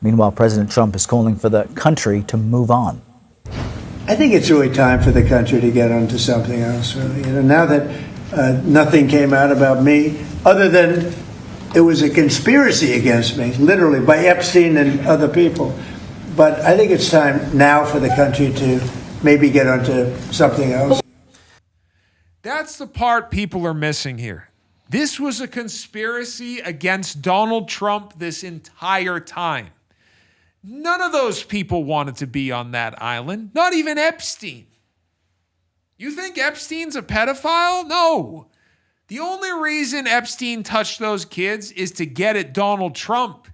Meanwhile, President Trump is calling for the country to move on. I think it's really time for the country to get onto something else, really. Now that nothing came out about me, other than it was a conspiracy against me, literally, by Epstein and other people. But I think it's time now for the country to maybe get onto something else. That's the part people are missing here. This was a conspiracy against Donald Trump this entire time. None of those people wanted to be on that island, not even Epstein. You think Epstein's a pedophile? No. The only reason Epstein touched those kids is to get at Donald Trump.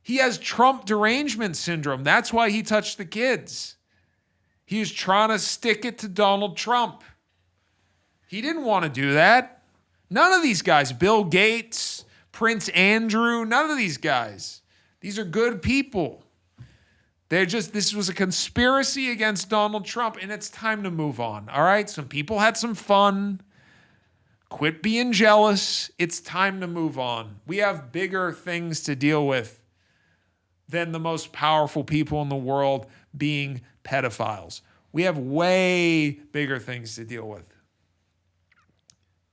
He has Trump derangement syndrome. That's why he touched the kids. He was trying to stick it to Donald Trump. He didn't want to do that. None of these guys, Bill Gates, Prince Andrew, none of these guys. These are good people. This was a conspiracy against Donald Trump, and it's time to move on, all right? Some people had some fun. Quit being jealous. It's time to move on. We have bigger things to deal with than the most powerful people in the world being pedophiles. We have way bigger things to deal with.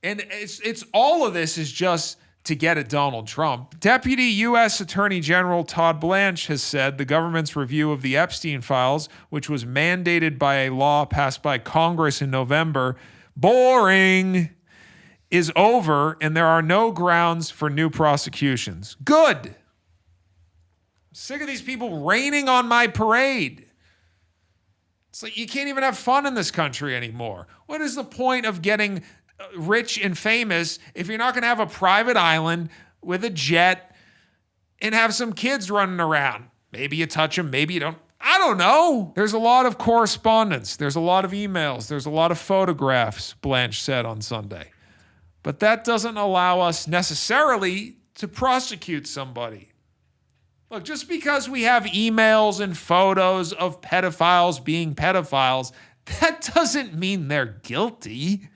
And it's all of this is just to get at Donald Trump. Deputy U.S. Attorney General Todd Blanche has said the government's review of the Epstein files, which was mandated by a law passed by Congress in November, boring, is over, and there are no grounds for new prosecutions. Good. I'm sick of these people raining on my parade. It's like you can't even have fun in this country anymore. What is the point of getting rich and famous if you're not going to have a private island with a jet and have some kids running around? Maybe you touch them, maybe you don't. I don't know. There's a lot of correspondence. There's a lot of emails. There's a lot of photographs, Blanche said on Sunday. But that doesn't allow us necessarily to prosecute somebody. Look, just because we have emails and photos of pedophiles being pedophiles, that doesn't mean they're guilty.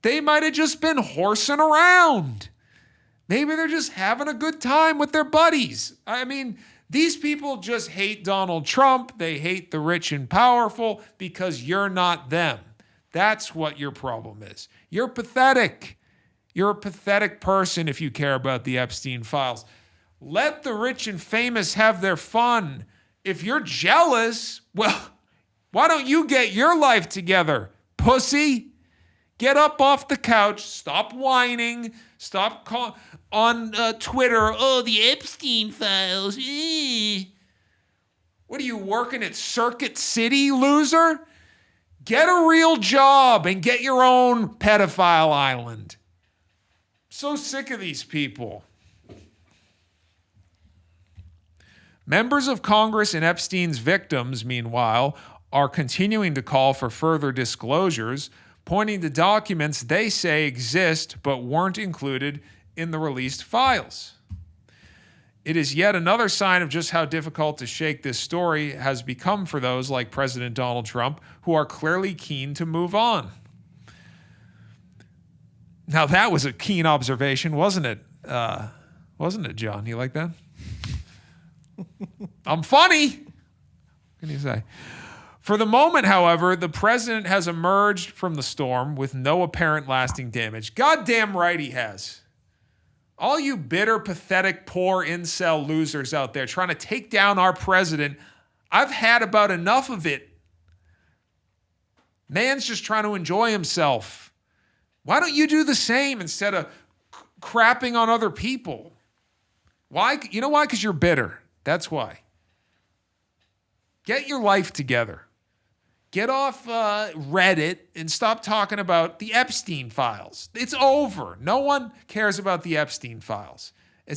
They might have just been horsing around. Maybe they're just having a good time with their buddies. I mean, these people just hate Donald Trump. They hate the rich and powerful because you're not them. That's what your problem is. You're pathetic. You're a pathetic person if you care about the Epstein files. Let the rich and famous have their fun. If you're jealous, well, why don't you get your life together, pussy? Get up off the couch. Stop whining. Stop on Twitter. Oh, the Epstein files. What are you working at Circuit City, loser? Get a real job and get your own pedophile island. So sick of these people. Members of Congress and Epstein's victims, meanwhile, are continuing to call for further disclosures, pointing to documents they say exist but weren't included in the released files. It is yet another sign of just how difficult to shake this story has become for those like President Donald Trump, who are clearly keen to move on. Now, that was a keen observation, wasn't it? Wasn't it, John? You like that? I'm funny. What can you say? For the moment, however, the president has emerged from the storm with no apparent lasting damage. Goddamn right he has. All you bitter, pathetic, poor incel losers out there trying to take down our president, I've had about enough of it. Man's just trying to enjoy himself. Why don't you do the same instead of crapping on other people? Why? You know why? Because you're bitter. That's why. Get your life together. Get off Reddit and stop talking about the Epstein files. It's over. No one cares about the Epstein files. And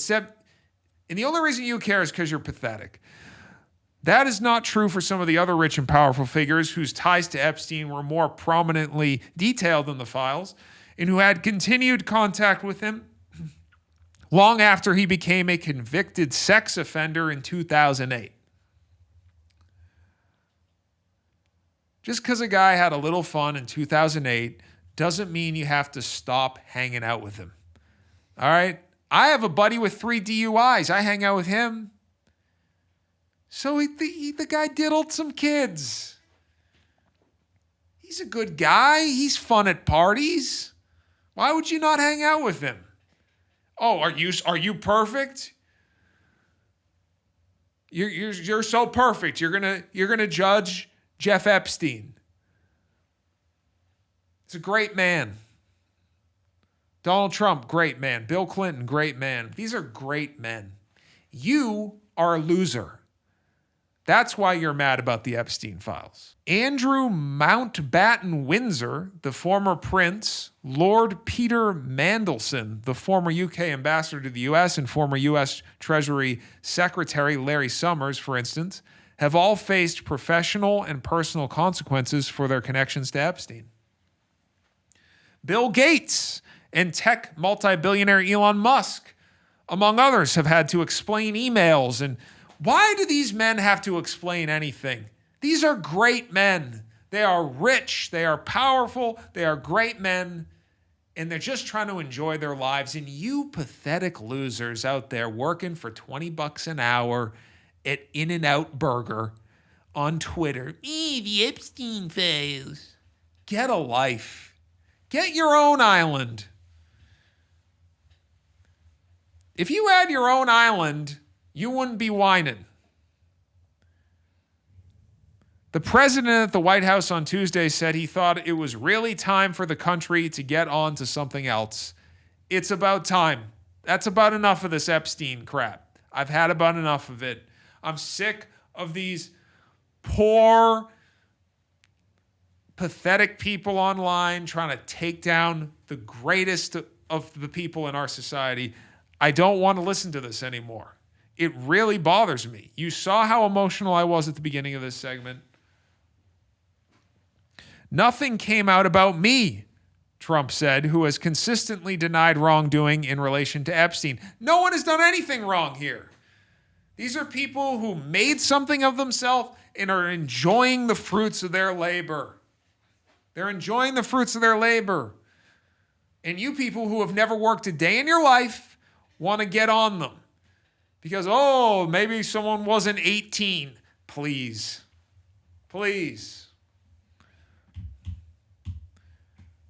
the only reason you care is because you're pathetic. That is not true for some of the other rich and powerful figures whose ties to Epstein were more prominently detailed in the files and who had continued contact with him long after he became a convicted sex offender in 2008. Just because a guy had a little fun in 2008 doesn't mean you have to stop hanging out with him. All right? I have a buddy with 3 DUIs. I hang out with him. So the guy diddled some kids. He's a good guy. He's fun at parties. Why would you not hang out with him? Oh, are you perfect? You're so perfect. You're gonna judge Jeff Epstein. He's a great man. Donald Trump, great man. Bill Clinton, great man. These are great men. You are a loser. That's why you're mad about the Epstein files. Andrew Mountbatten Windsor, the former prince, Lord Peter Mandelson, the former UK ambassador to the US, and former US Treasury Secretary Larry Summers, for instance, have all faced professional and personal consequences for their connections to Epstein. Bill Gates and tech multi-billionaire Elon Musk, among others, have had to explain emails. And why do these men have to explain anything? These are great men. They are rich. They are powerful. They are great men. And they're just trying to enjoy their lives. And you pathetic losers out there working for $20 an hour at In-N-Out Burger on Twitter. The Epstein files. Get a life. Get your own island. If you had your own island, you wouldn't be whining. The president at the White House on Tuesday said he thought it was really time for the country to get on to something else. It's about time. That's about enough of this Epstein crap. I've had about enough of it. I'm sick of these poor, pathetic people online trying to take down the greatest of the people in our society. I don't want to listen to this anymore. It really bothers me. You saw how emotional I was at the beginning of this segment. Nothing came out about me, Trump said, who has consistently denied wrongdoing in relation to Epstein. No one has done anything wrong here. These are people who made something of themselves and are enjoying the fruits of their labor. They're enjoying the fruits of their labor. And you people who have never worked a day in your life want to get on them. Because, maybe someone wasn't 18. Please. Please.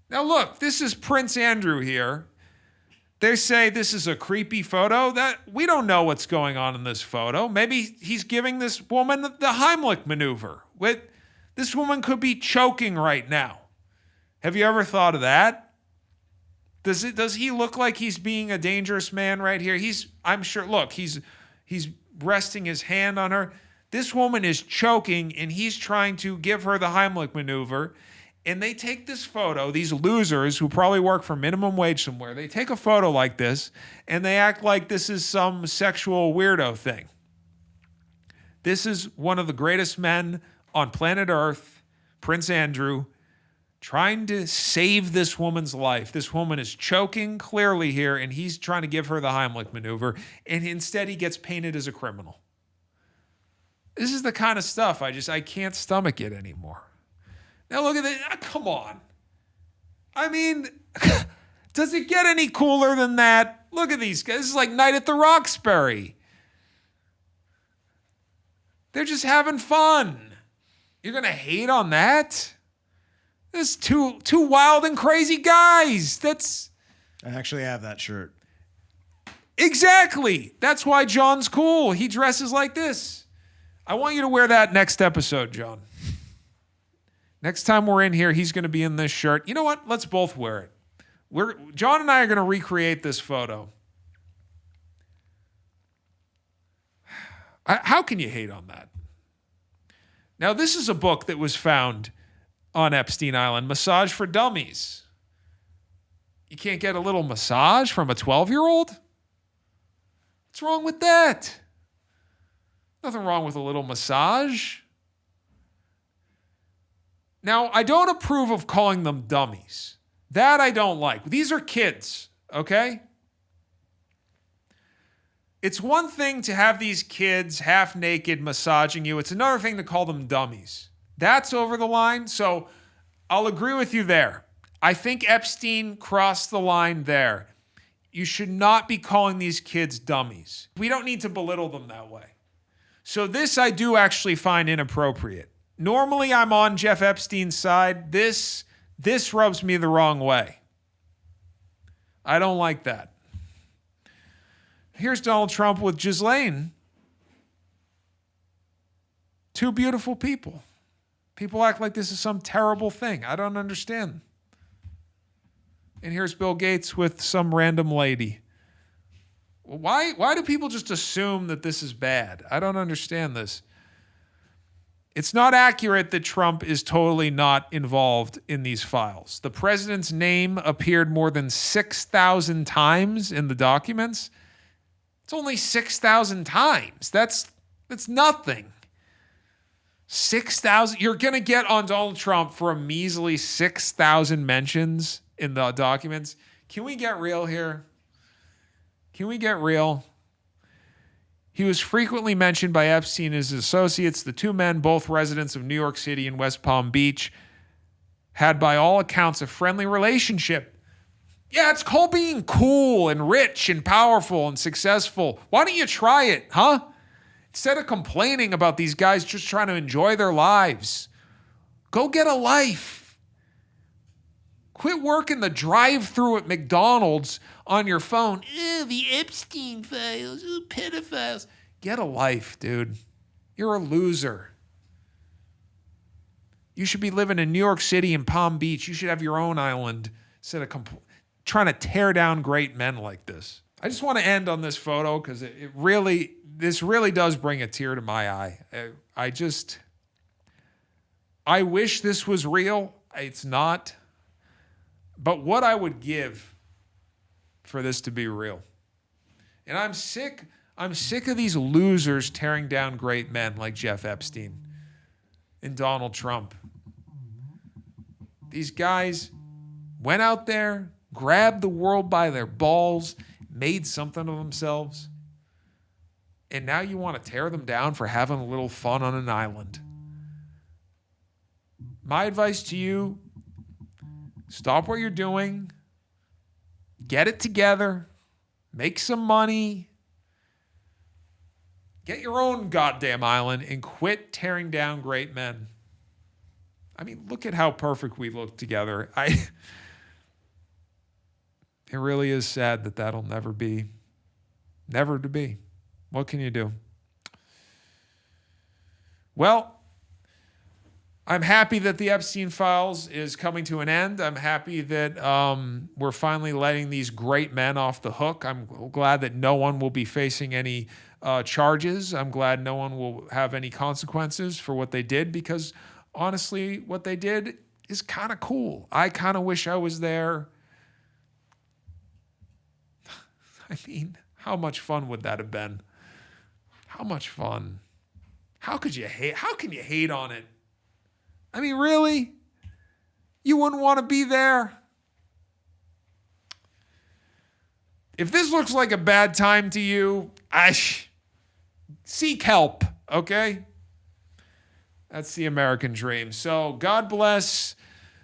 Now look, this is Prince Andrew here. They say this is a creepy photo. That we don't know what's going on in this photo. Maybe he's giving this woman the Heimlich maneuver. This woman could be choking right now. Have you ever thought of that? Does he look like he's being a dangerous man right here? I'm sure, look, he's resting his hand on her. This woman is choking and he's trying to give her the Heimlich maneuver. And they take this photo, these losers who probably work for minimum wage somewhere, they take a photo like this and they act like this is some sexual weirdo thing. This is one of the greatest men on planet Earth, Prince Andrew, trying to save this woman's life. This woman is choking clearly here, and he's trying to give her the Heimlich maneuver, and instead he gets painted as a criminal. This is the kind of stuff I can't stomach it anymore. Now look at this. Come on. I mean, does it get any cooler than that? Look at these guys. This is like Night at the Roxbury. They're just having fun. You're going to hate on that? There's two wild and crazy guys. I actually have that shirt. Exactly. That's why John's cool. He dresses like this. I want you to wear that next episode, John. Next time we're in here, he's going to be in this shirt. You know what? Let's both wear it. John and I are going to recreate this photo. How can you hate on that? Now, this is a book that was found on Epstein Island, Massage for Dummies. You can't get a little massage from a 12-year-old? What's wrong with that? Nothing wrong with a little massage. Now, I don't approve of calling them dummies. That I don't like. These are kids, okay? It's one thing to have these kids half naked massaging you. It's another thing to call them dummies. That's over the line. So I'll agree with you there. I think Epstein crossed the line there. You should not be calling these kids dummies. We don't need to belittle them that way. So this I do actually find inappropriate. Normally I'm on Jeff Epstein's side. This rubs me the wrong way. I don't like that. Here's Donald Trump with Ghislaine. Two beautiful people. People act like this is some terrible thing. I don't understand. And here's Bill Gates with some random lady. Why do people just assume that this is bad? I don't understand this. It's not accurate that Trump is totally not involved in these files. The president's name appeared more than 6,000 times in the documents. It's only 6,000 times. That's nothing. 6,000. You're going to get on Donald Trump for a measly 6,000 mentions in the documents. Can we get real here? Can we get real? He was frequently mentioned by Epstein and his associates. The two men, both residents of New York City and West Palm Beach, had by all accounts a friendly relationship. Yeah, it's called being cool and rich and powerful and successful. Why don't you try it, huh? Instead of complaining about these guys just trying to enjoy their lives, go get a life. Quit working the drive-thru at McDonald's on your phone. Ew, the Epstein files, pedophiles. Get a life, dude. You're a loser. You should be living in New York City and Palm Beach. You should have your own island instead of trying to tear down great men like this. I just want to end on this photo because this really does bring a tear to my eye. I wish this was real. It's not. But what I would give for this to be real. And I'm sick of these losers tearing down great men like Jeff Epstein and Donald Trump. These guys went out there, grabbed the world by their balls, made something of themselves. And now you want to tear them down for having a little fun on an island. My advice to you, stop what you're doing, get it together, make some money, get your own goddamn island, and quit tearing down great men. I mean, look at how perfect we look together. It really is sad that that'll never to be. What can you do? Well, I'm happy that the Epstein files is coming to an end. I'm happy that we're finally letting these great men off the hook. I'm glad that no one will be facing any charges. I'm glad no one will have any consequences for what they did because, honestly, what they did is kind of cool. I kind of wish I was there. I mean, how much fun would that have been? How much fun? How can you hate on it? I mean, really? You wouldn't want to be there? If this looks like a bad time to you, seek help, okay? That's the American dream. So God bless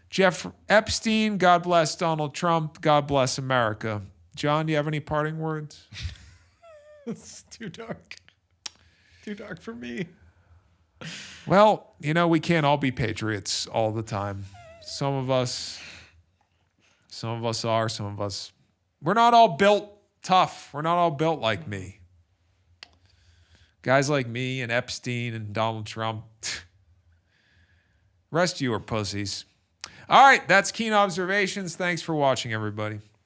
Jeff Epstein. God bless Donald Trump. God bless America. John, do you have any parting words? It's too dark. Too dark for me. Well, we can't all be patriots all the time. Some of us are, some of us, we're not all built tough. We're not all built like me. Guys like me and Epstein and Donald Trump, rest of you are pussies. All right, that's Keene Observations. Thanks for watching, everybody.